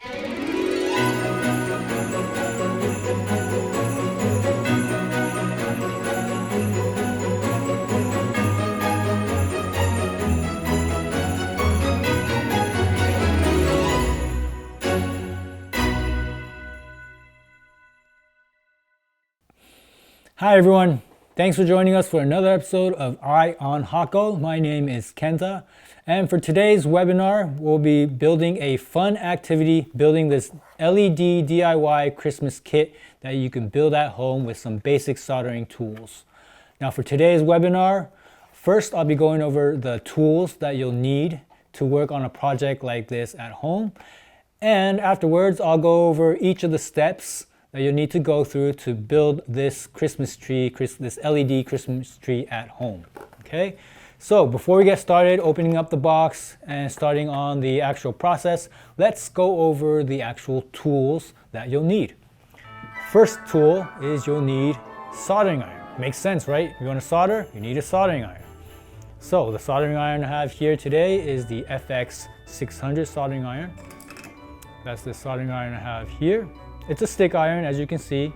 Hi everyone, thanks for joining us for another episode of Eye On Hakko. My name is Kenta, and for today's webinar, we'll be building a fun activity, building this LED DIY Christmas kit that you can build at home with some basic soldering tools. Now for today's webinar, first I'll be going over the tools that you'll need to work on a project like this at home, and afterwards I'll go over each of the steps that you'll need to go through to build this Christmas tree, this LED Christmas tree at home, okay? So before we get started opening up the box and starting on the actual process, let's go over the actual tools that you'll need. First tool is you'll need soldering iron. Makes sense, right? You want to solder, you need a soldering iron. So the soldering iron I have here today is the FX-600 Soldering Iron. That's the soldering iron I have here. It's a stick iron, as you can see,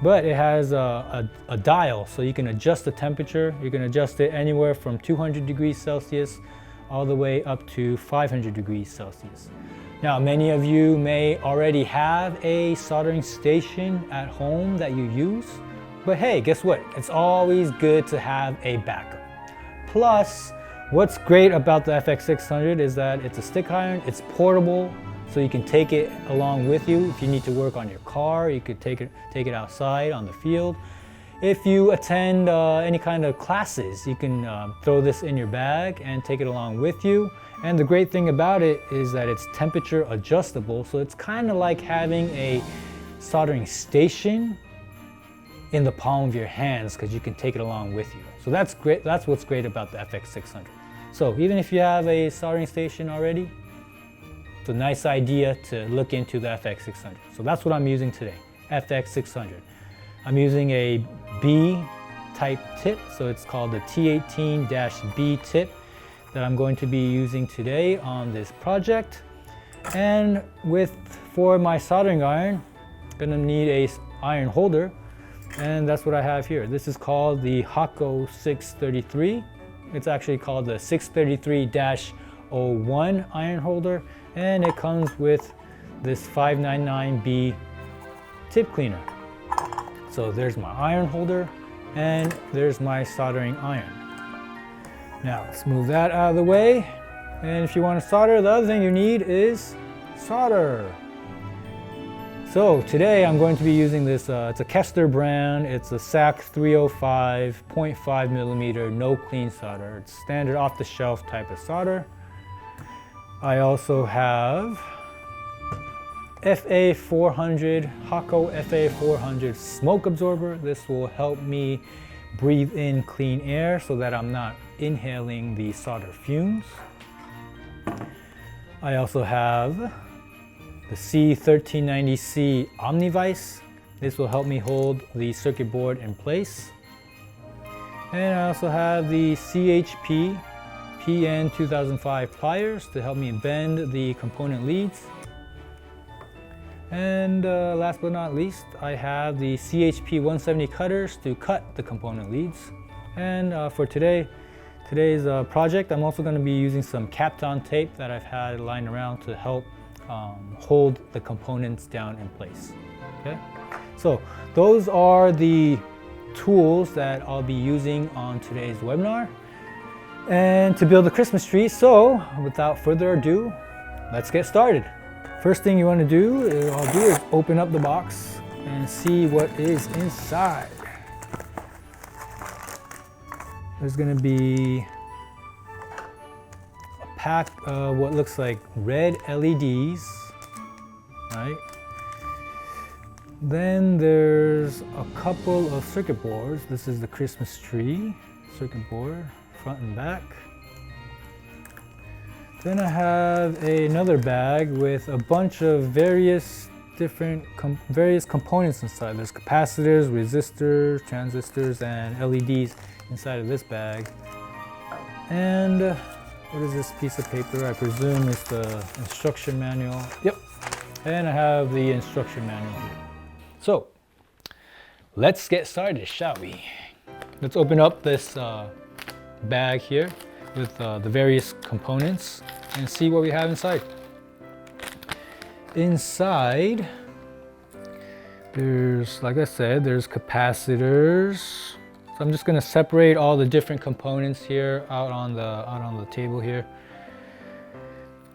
but it has a dial, so you can adjust the temperature. You can adjust it anywhere from 200 degrees Celsius all the way up to 500 degrees Celsius. Now, many of you may already have a soldering station at home that you use, but hey, guess what? It's always good to have a backup. Plus, what's great about the FX600 is that it's a stick iron, it's portable, so you can take it along with you. If you need to work on your car, you could take it outside on the field. If you attend any kind of classes, you can throw this in your bag and take it along with you. And the great thing about it is that it's temperature adjustable, so it's kind of like having a soldering station in the palm of your hands because you can take it along with you. So that's great. That's what's great about the FX600. So even if you have a soldering station already, it's a nice idea to look into the FX600. So that's what I'm using today, FX600. I'm using a B type tip, so it's called the T18-B tip that I'm going to be using today on this project. And for my soldering iron, I'm gonna need a iron holder, and that's what I have here. This is called the Hakko 633. It's actually called the 633-01 iron holder, and it comes with this 599B tip cleaner. So there's my iron holder and there's my soldering iron. Now let's move that out of the way. And if you want to solder, the other thing you need is solder. So today I'm going to be using this, it's a Kester brand, it's a SAC 305 0.5 millimeter no clean solder. It's standard off the shelf type of solder. I also have FA400, Hakko FA400 smoke absorber. This will help me breathe in clean air so that I'm not inhaling the solder fumes. I also have the C1390C Omnivise. This will help me hold the circuit board in place. And I also have the CHP PN 2005 pliers to help me bend the component leads. And last but not least, I have the CHP 170 cutters to cut the component leads. And for today's project, I'm also going to be using some Kapton tape that I've had lying around to help hold the components down in place. Okay, so those are the tools that I'll be using on today's webinar and to build a Christmas tree. So without further ado, let's get started. First thing you want to do is open up the box and see what is inside. There's going to be a pack of what looks like red LEDs, right? Then there's a couple of circuit boards. This is the Christmas tree circuit board, front and back. Then I have another bag with a bunch of various components inside. There's capacitors, resistors, transistors, and LEDs inside of this bag. And what is this piece of paper? I presume it's the instruction manual. Yep, And I have the instruction manual here. So let's get started, shall we? Let's open up this bag here with the various components and see what we have inside. Inside, there's, like I said, there's capacitors. So I'm just going to separate all the different components here out on the table here.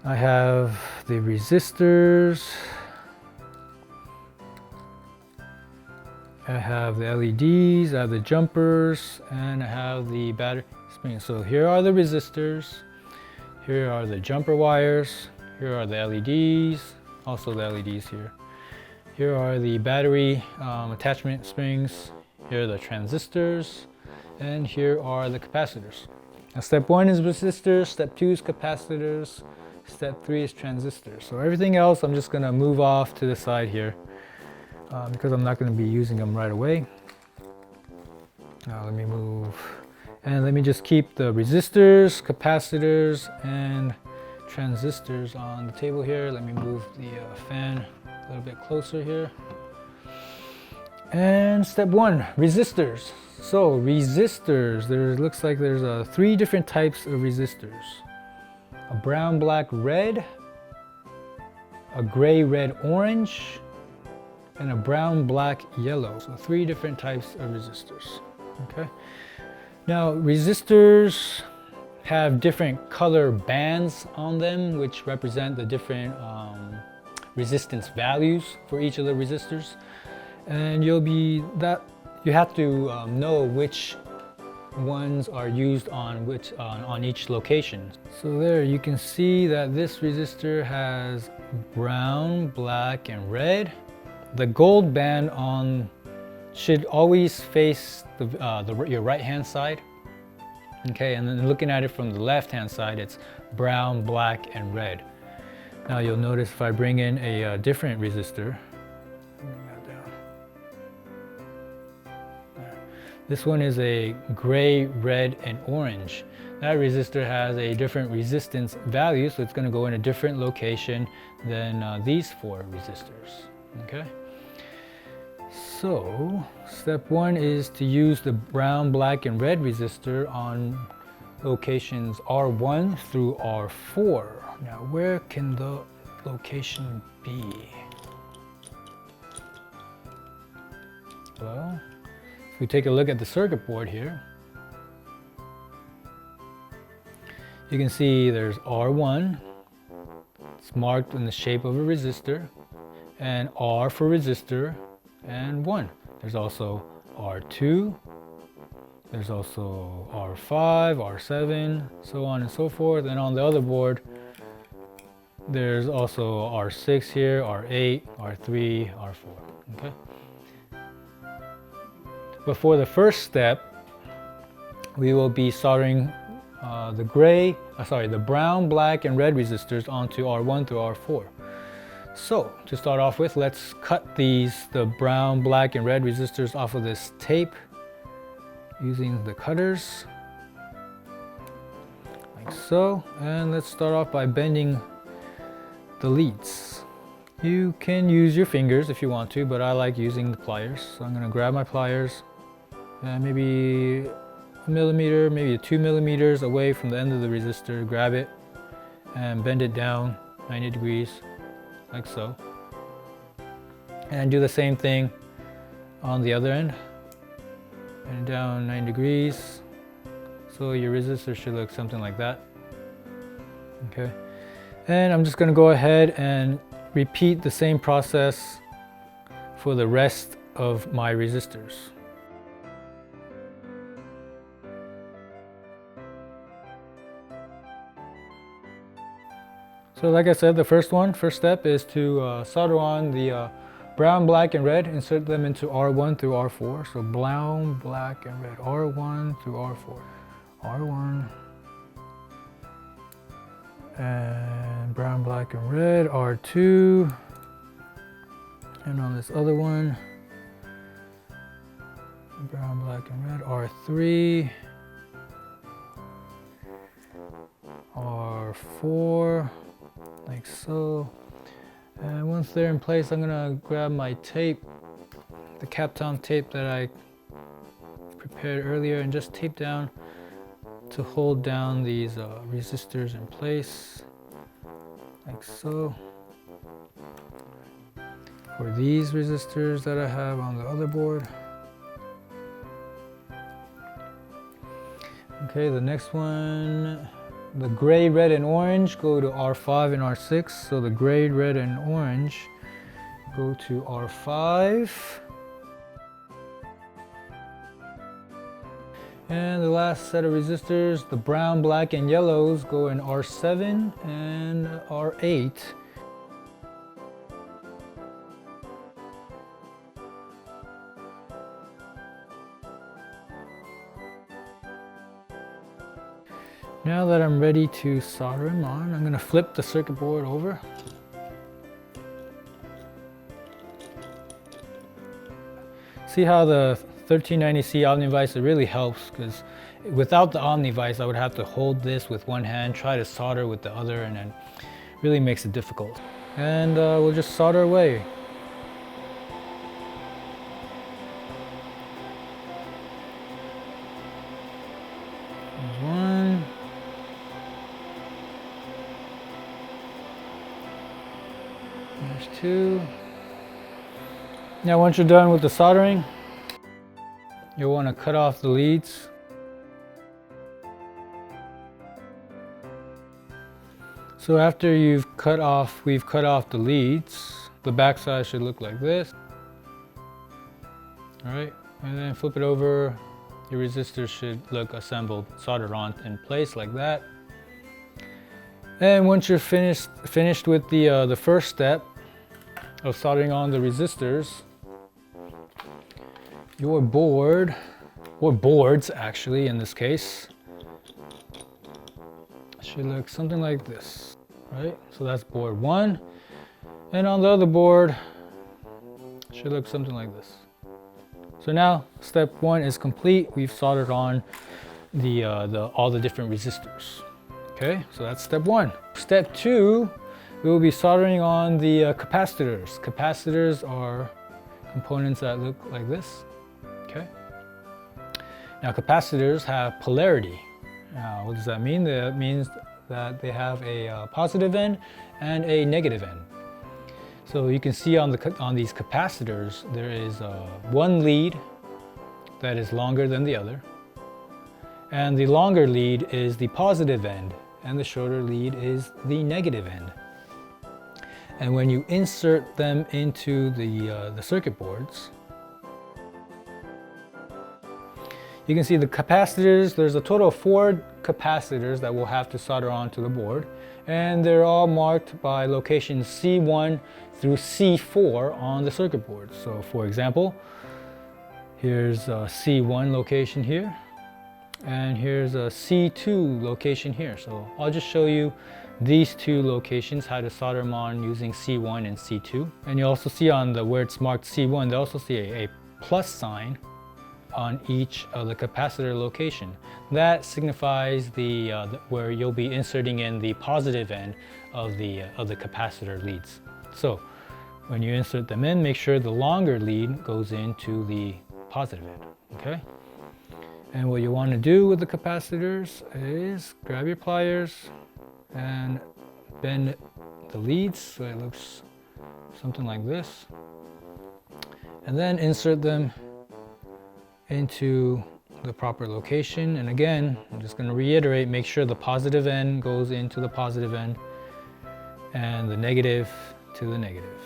I have the resistors. I have the LEDs, I have the jumpers, and I have the battery springs. So here are the resistors, here are the jumper wires, here are the LEDs, also the LEDs here. Here are the battery attachment springs, here are the transistors, and here are the capacitors. Now step 1 is resistors, step 2 is capacitors, step 3 is transistors. So everything else I'm just going to move off to the side here. Because I'm not going to be using them right away. Now let me move, and let me just keep the resistors, capacitors, and transistors on the table here. Let me move the fan a little bit closer here. And step 1, resistors. So resistors, there looks like there's 3 different types of resistors. A brown, black, red, a gray, red, orange, and a brown, black, yellow. So 3 different types of resistors. Okay. Now resistors have different color bands on them, which represent the different resistance values for each of the resistors. And you have to know which ones are used on each location. So there you can see that this resistor has brown, black, and red. The gold band should always face your right hand side. Okay, and then looking at it from the left hand side, it's brown, black, and red. Now you'll notice if I bring in a different resistor, bring that down. There. This one is a gray, red, and orange. That resistor has a different resistance value, so it's going to go in a different location than these 4 resistors. Okay. So step 1 is to use the brown, black, and red resistor on locations R1 through R4. Now where can the location be? Well, if we take a look at the circuit board here, you can see there's R1. It's marked in the shape of a resistor, and R for resistor, and 1. There's also R2, there's also R5, R7, so on and so forth. And on the other board, there's also R6 here, R8, R3, R4. Okay. But for the first step, we will be soldering the brown, black, and red resistors onto R1 through R4. So to start off with, let's cut the brown, black, and red resistors off of this tape using the cutters, like so. And let's start off by bending the leads. You can use your fingers if you want to, but I like using the pliers. So I'm going to grab my pliers and maybe a millimeter, maybe 2 millimeters away from the end of the resistor, grab it and bend it down 90 degrees. Like so. And do the same thing on the other end. And down 9 degrees. So your resistor should look something like that. Okay. And I'm just going to go ahead and repeat the same process for the rest of my resistors. So like I said, the first step is to solder on the brown, black, and red, insert them into R1 through R4. So brown, black, and red, R1 through R4. R1, and brown, black, and red, R2, and on this other one, brown, black, and red, R3, R4, like so. And once they're in place, I'm gonna grab my tape, the Kapton tape that I prepared earlier, and just tape down to hold down these resistors in place, like so. For these resistors that I have on the other board. Okay, the next one, the gray, red, and orange go to R5 and R6. So the gray, red, and orange go to R5. And the last set of resistors, the brown, black, and yellows go in R7 and R8. Now that I'm ready to solder them on, I'm going to flip the circuit board over. See how the 1390C Omnivice, it really helps, because without the Omnivice I would have to hold this with one hand, try to solder with the other, and then really makes it difficult. And we'll just solder away. There's one. There's two. Now once you're done with the soldering, you'll want to cut off the leads. So after we've cut off the leads, the backside should look like this. All right, and then flip it over. Your resistors should look assembled, soldered on in place like that. And once you're finished with the first step of soldering on the resistors, your board, or boards actually in this case, should look something like this, right? So that's board one. And on the other board, should look something like this. So now step one is complete. We've soldered on all the different resistors. Okay, so that's step one. Step two, we will be soldering on the capacitors. Capacitors are components that look like this. Okay. Now capacitors have polarity. Now what does that mean? That means that they have a positive end and a negative end. So you can see on these capacitors, there is one lead that is longer than the other. And the longer lead is the positive end, and the shorter lead is the negative end. And when you insert them into the circuit boards, you can see the capacitors. There's a total of 4 capacitors that we'll have to solder onto the board, and they're all marked by locations C1 through C4 on the circuit board. So for example, here's a C1 location here, and here's a C2 location here. So I'll just show you these 2 locations, how to solder them on using C1 and C2. And you also see on where it's marked C1, they also see a plus sign on each of the capacitor location. That signifies where you'll be inserting in the positive end of the capacitor leads. So when you insert them in, make sure the longer lead goes into the positive end, okay? And what you want to do with the capacitors is grab your pliers and bend the leads so it looks something like this, and then insert them into the proper location. And again, I'm just going to reiterate, make sure the positive end goes into the positive end and the negative to the negative.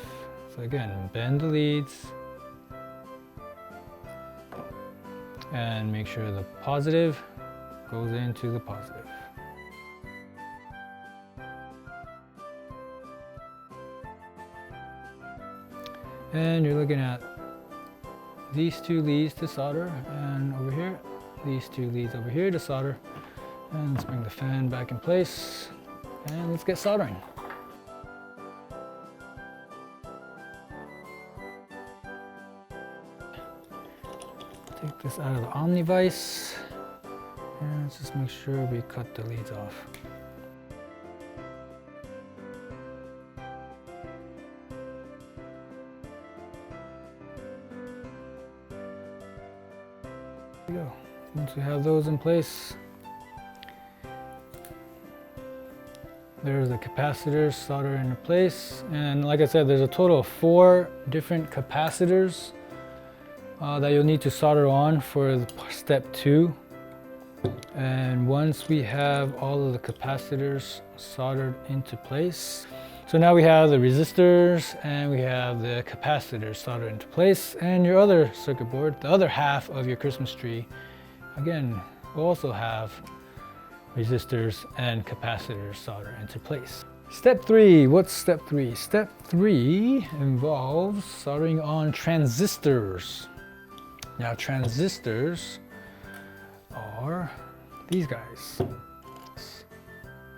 So again, bend the leads and make sure the positive goes into the positive. And you're looking at these 2 leads to solder, and over here, these 2 leads over here to solder. And let's bring the fan back in place, and let's get soldering. Take this out of the Omnivice, and let's just make sure we cut the leads off. we go. Once we have those in place, there's the capacitors soldered into place. And like I said, there's a total of 4 different capacitors that you'll need to solder on for step 2. And once we have all of the capacitors soldered into place, so now we have the resistors and we have the capacitors soldered into place, and your other circuit board, the other half of your Christmas tree, again, will also have resistors and capacitors soldered into place. Step 3, what's step 3? Step 3 involves soldering on transistors. Now transistors are these guys.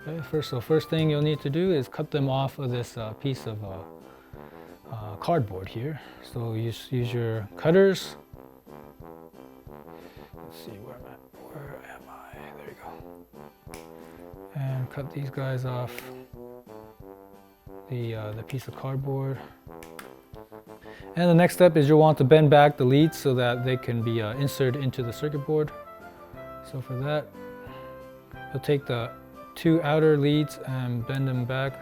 Okay, first thing you'll need to do is cut them off of this piece of cardboard here. So use your cutters. Let's see where I'm at. Where am I? There you go. And cut these guys off the piece of cardboard. And the next step is you'll want to bend back the leads so that they can be inserted into the circuit board. So for that, you'll take the 2 outer leads and bend them back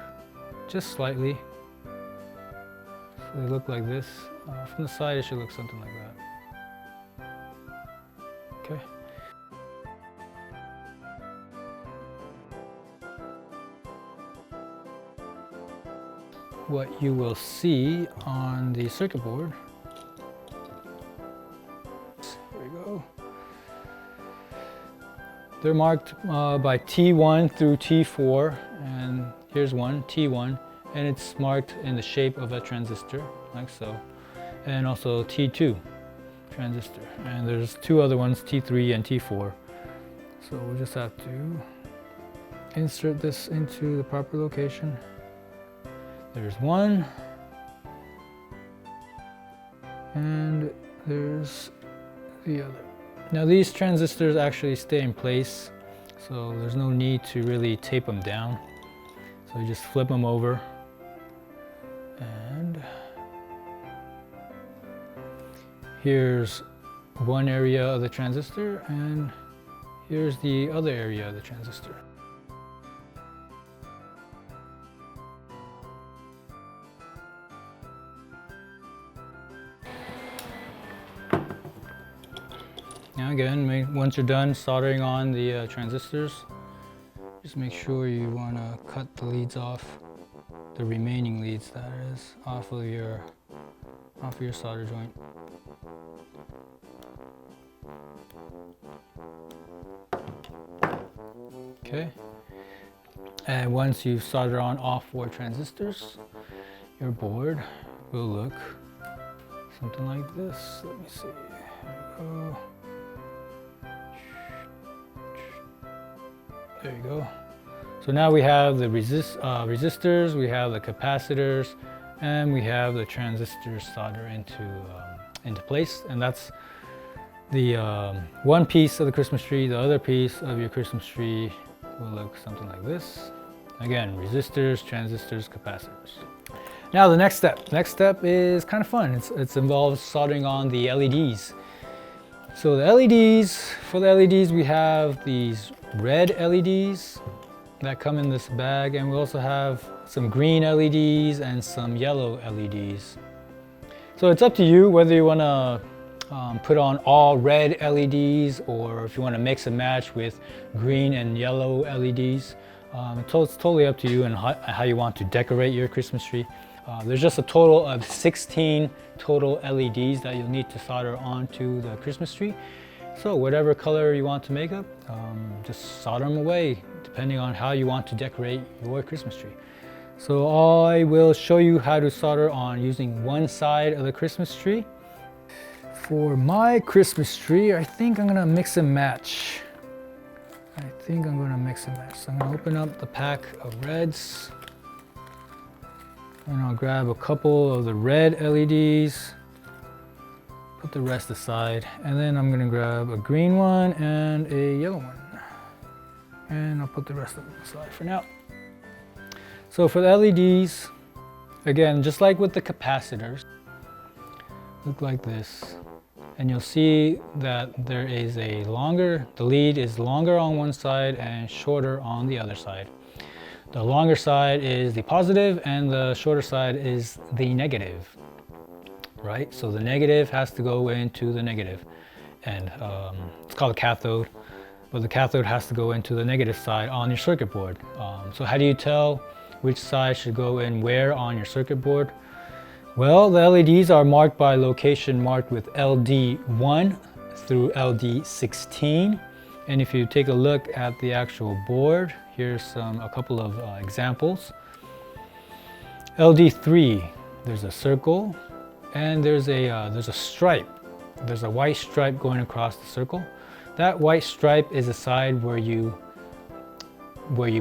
just slightly. So they look like this. From the side, it should look something like that. Okay. What you will see on the circuit board, here we go. They're marked by T1 through T4, and here's one, T1, and it's marked in the shape of a transistor, like so. And also T2 transistor, and there's 2 other ones, T3 and T4. So we'll just have to insert this into the proper location. There's one, and there's the other. Now these transistors actually stay in place, so there's no need to really tape them down. So you just flip them over, and here's one area of the transistor, and here's the other area of the transistor. Now again, once you're done soldering on the transistors, just make sure you want to cut the leads off, the remaining leads that is, off of your solder joint. Okay, and once you've soldered on all 4 transistors, your board will look something like this. Let me see. There we go. There you go. So now we have the resistors, we have the capacitors, and we have the transistors soldered into place. And that's the one piece of the Christmas tree. The other piece of your Christmas tree will look something like this. Again, resistors, transistors, capacitors. Now the next step. Next step is kind of fun. It involves soldering on the LEDs. So the LEDs, for the LEDs, we have these red LEDs that come in this bag, and we also have some green LEDs and some yellow LEDs. So it's up to you whether you want to put on all red LEDs or if you want to mix and match with green and yellow LEDs. It's totally up to you and how you want to decorate your Christmas tree. There's just a total of 16 total LEDs that you'll need to solder onto the Christmas tree. So whatever color you want to make up, just solder them away depending on how you want to decorate your Christmas tree. So I will show you how to solder on using one side of the Christmas tree. For my Christmas tree, I think I'm gonna mix and match. So I'm gonna open up the pack of reds, and I'll grab a couple of the red LEDs, put the rest aside, and then I'm gonna grab a green one and a yellow one. And I'll put the rest of them aside for now. So for the LEDs, again, just like with the capacitors, look like this. and you'll see that there is the lead is longer on one side and shorter on the other side. The longer side is the positive and the shorter side is the negative, right? So the negative has to go into the negative, and it's called a cathode, but the cathode has to go into the negative side on your circuit board. So how do you tell which side should go in where on your circuit board? Well, the LEDs are marked by location marked with LD1 through LD16. And if you take a look at the actual board, here's a couple of examples. LD3, there's a circle and there's a stripe. There's a white stripe going across the circle. That white stripe is the side where you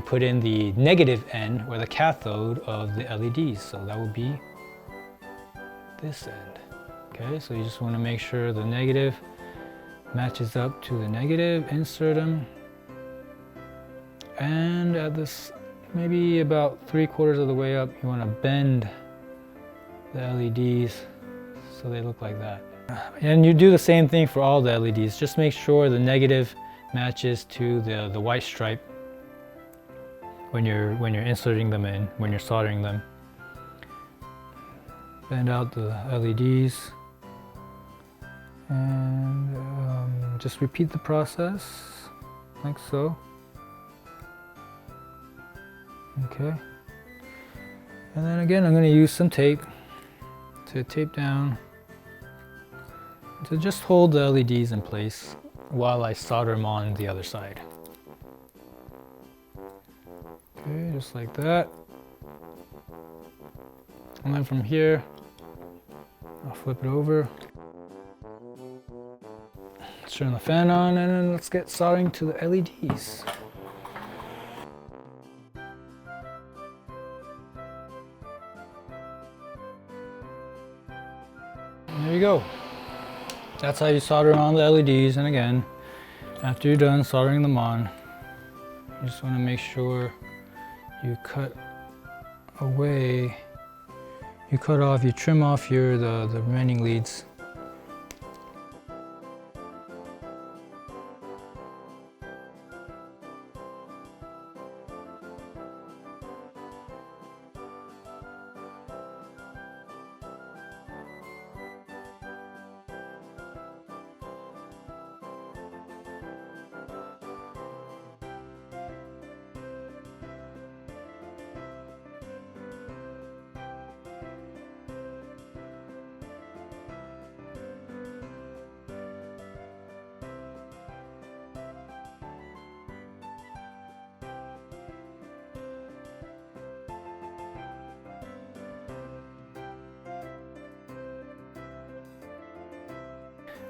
put in the negative end or the cathode of the LEDs. So that would be this end. Okay, so you just want to make sure the negative matches up to the negative, insert them, and at this maybe about 3/4 of the way up, you want to bend the LEDs so they look like that. And you do the same thing for all the LEDs. Just make sure the negative matches to the white stripe when you're inserting them in, when you're soldering them. Bend out the LEDs and just repeat the process like so. Okay, and then again I'm going to use some tape to tape down to just hold the LEDs in place while I solder them on the other side. Okay, just like that. And then from here, I'll flip it over. Let's turn the fan on and then let's get soldering to the LEDs. And there you go. That's how you solder on the LEDs. And again, after you're done soldering them on, you just want to make sure you cut away. You trim off the remaining leads.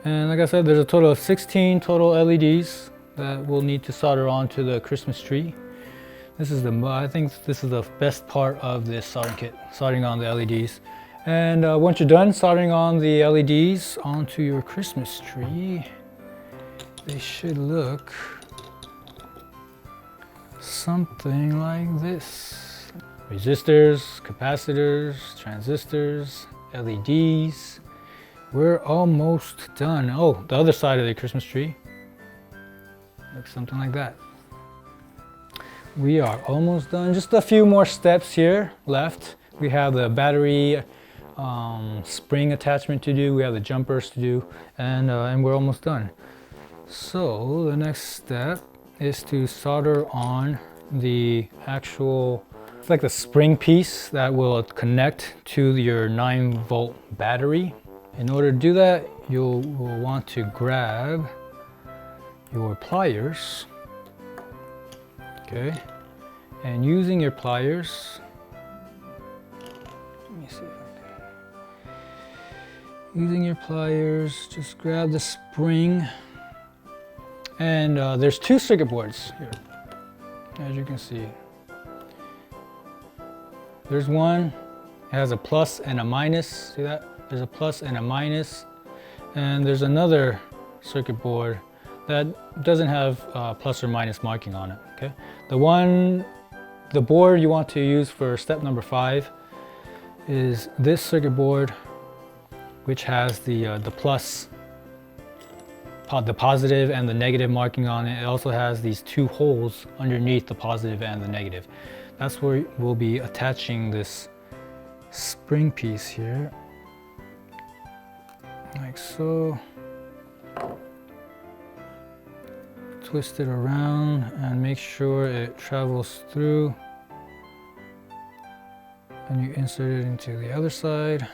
And like I said, there's a total of 16 total LEDs that we'll need to solder onto the Christmas tree. I think this is the best part of this soldering kit, soldering on the LEDs. And once you're done soldering on the LEDs onto your Christmas tree, they should look something like this. Resistors, capacitors, transistors, LEDs. We're almost done. Oh, the other side of the Christmas tree looks something like that. We are almost done. Just a few more steps here left. We have the battery spring attachment to do. We have the jumpers to do, and we're almost done. So the next step is to solder on the actual, it's like the spring piece that will connect to your 9-volt battery. In order to do that, you'll want to grab your pliers, okay? And using your pliers, let me see if I can. Using your pliers, just grab the spring. And there's 2 circuit boards here, as you can see. There's one, it has a plus and a minus, see that? There's a plus and a minus, and there's another circuit board that doesn't have plus or minus marking on it. Okay, the board you want to use for step number 5 is this circuit board, which has the plus the positive and the negative marking on it. It also has these two holes underneath the positive and the negative. That's where we'll be attaching this spring piece here, like so. Twist it around and make sure it travels through, and you insert it into the other side.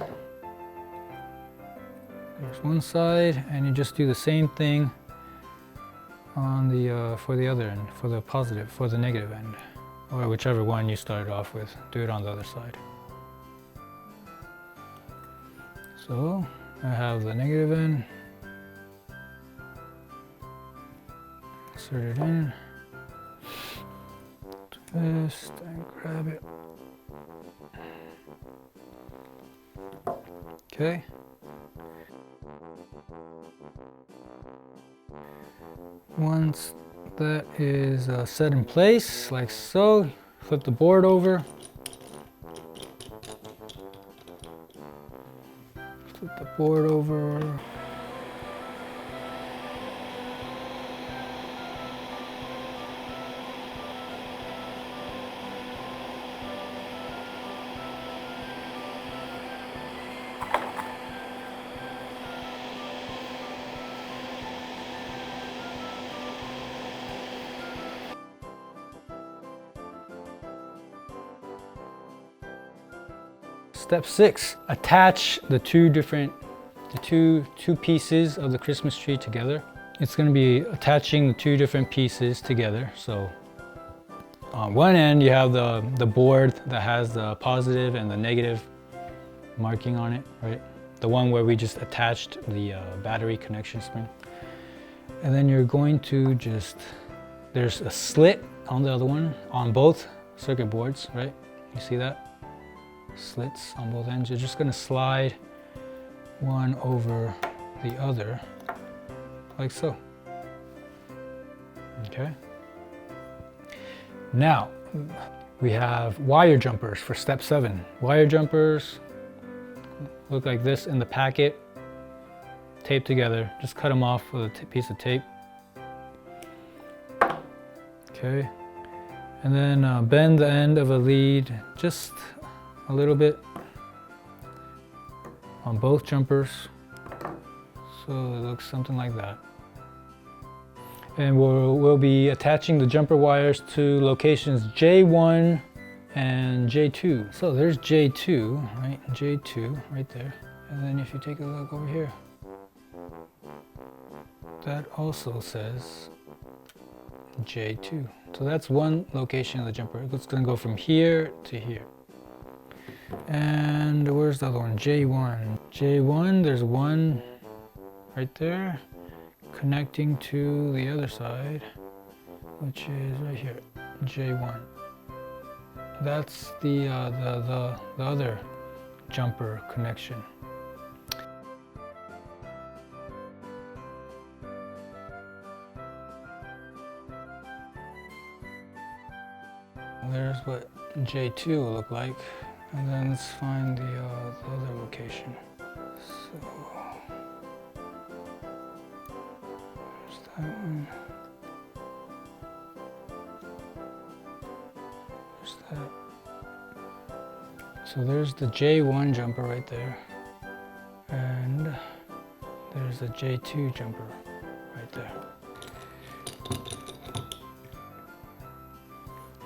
There's one side, and you just do the same thing on the for the other end, for the positive, for the negative end, or whichever one you started off with. Do it on the other side. So I have the negative end. Insert it in. Twist and grab it. Okay. Once that is set in place, like so, flip the board over. Flip the board over. Step 6, attach the two pieces of the Christmas tree together. It's going to be attaching the two different pieces together. So on one end you have the board that has the positive and the negative marking on it, right? The one where we just attached the battery connection spring. And then you're going to there's a slit on the other one, on both circuit boards, right? You see that? Slits on both ends. You're just going to slide one over the other, like so. Okay. Now we have wire jumpers for step 7. Wire jumpers look like this in the packet, taped together. Just cut them off with a piece of tape. Okay. And then bend the end of a lead just a little bit on both jumpers, so it looks something like that. And we'll be attaching the jumper wires to locations J1 and J2. So there's J2, right? J2 right there. And then if you take a look over here, that also says J2. So that's one location of the jumper. It's going to go from here to here. And where's the other one? J1. J1, there's one right there connecting to the other side, which is right here, J1. That's the other jumper connection. There's what J2 will look like. And then let's find the other location. So there's that one. There's that. So there's the J1 jumper right there. And there's the J2 jumper right there.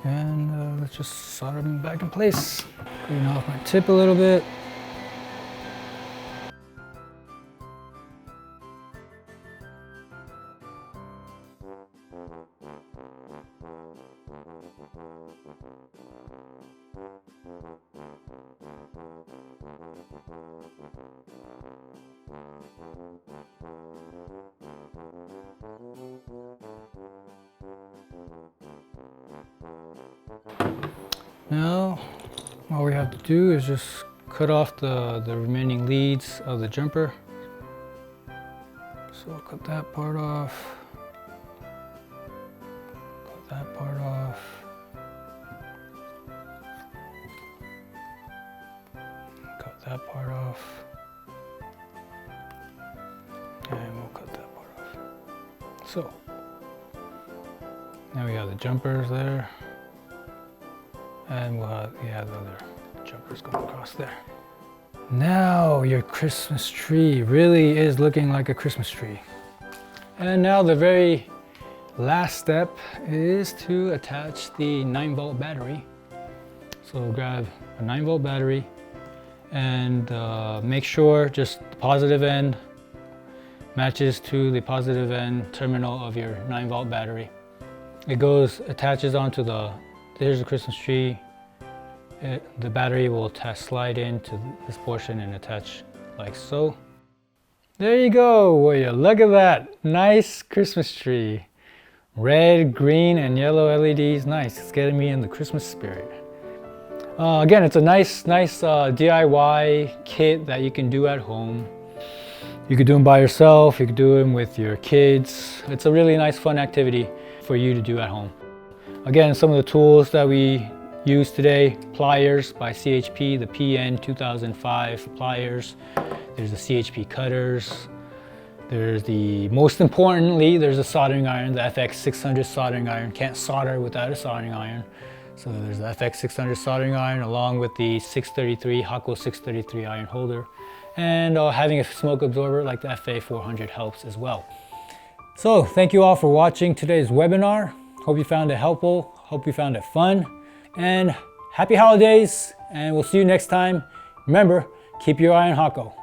And let's just solder them back in place. Clean off my tip a little bit. Now, all we have to do is just cut off the remaining leads of the jumper. So I'll cut that part off. Cut that part off. Cut that part off. And we'll cut that part off. so. Now we have the jumpers there. And we have the other jumpers going across there. Now your Christmas tree really is looking like a Christmas tree. And now the very last step is to attach the 9-volt battery. So grab a 9-volt battery and make sure just the positive end matches to the positive end terminal of your 9-volt battery. It attaches onto there's the Christmas tree. The battery will slide into this portion and attach like so. There you go, will you? Look at that, nice Christmas tree. Red, green, and yellow LEDs, nice. It's getting me in the Christmas spirit. Again, it's a nice DIY kit that you can do at home. You could do them by yourself, you could do them with your kids. It's a really nice, fun activity for you to do at home. Again, some of the tools that we use today: pliers by CHP, the PN 2005 pliers. There's the CHP cutters. There's most importantly, there's a soldering iron, the FX-600 soldering iron. Can't solder without a soldering iron. So there's the FX-600 soldering iron along with the 633, Hakko 633 iron holder. And having a smoke absorber like the FA400 helps as well. So thank you all for watching today's webinar. Hope you found it helpful. Hope you found it fun. And happy holidays, and we'll see you next time. Remember, keep your eye on Hakko.